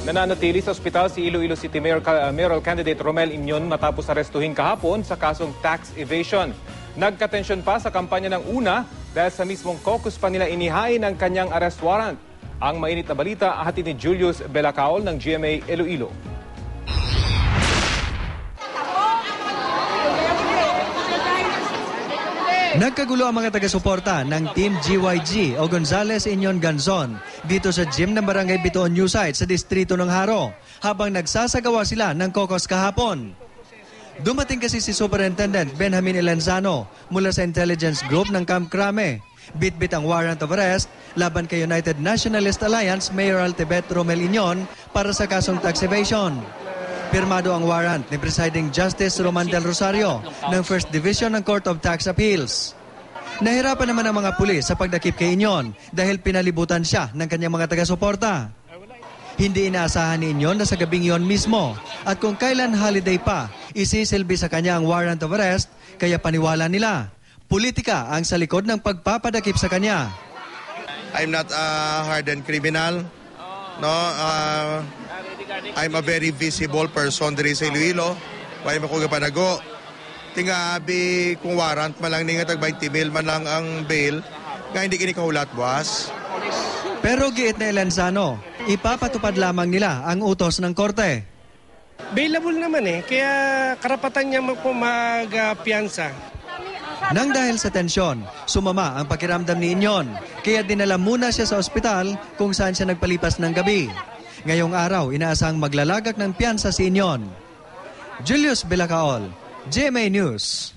Nananatili sa ospital si Iloilo City Mayoral candidate Romel Imyon matapos arestuhin kahapon sa kasong tax evasion. Nagkatensyon pa sa kampanya ng una dahil sa mismong caucus pa nila inihain ang kanyang arrest warrant. Ang mainit na balita ahatid ni Julius Belacaol ng GMA Iloilo. Nagkagulo ang mga taga-suporta ng Team GYG o Gonzales Inyon Ganzon dito sa gym ng Barangay Bitoon New Site sa distrito ng Haro habang nagsasagawa sila ng caucus kahapon. Dumating kasi si Superintendent Benjamin Elenzano mula sa intelligence group ng Camp Crame. Bit-bit ang warrant of arrest laban kay United Nationalist Alliance Mayoral Tibet Romel Inyon para sa kasong tax evasion. Pirmado ang warrant ni Presiding Justice Roman Del Rosario ng First Division ng Court of Tax Appeals. Nahirapan naman ang mga pulis sa pagdakip kay Inyon dahil pinalibutan siya ng kanyang mga taga-suporta. Hindi inaasahan ni Inyon na sa gabing iyon mismo at kung kailan holiday pa, isisilbi sa kanya ang warrant of arrest kaya paniwala nila. Politika ang sa likod ng pagpapadakip sa kanya. I'm not a hardened criminal. No, I'm a very visible person diri sa Iloilo. Why mo ko panago? Tingabi kung warrant man lang ninga tag 20 mil man lang ang bail, nga hindi kini kahulat buwas. Pero giit na Elenzano, ipapatupad lamang nila ang utos ng korte. Bailable naman kaya karapatan niya magpiyansa. Nang dahil sa tensyon, sumama ang pakiramdam ni Inyon, kaya dinala muna siya sa ospital kung saan siya nagpalipas ng gabi. Ngayong araw, inaasang maglalagak ng piyansa si Inyon. Julius Belacaol, GMA News.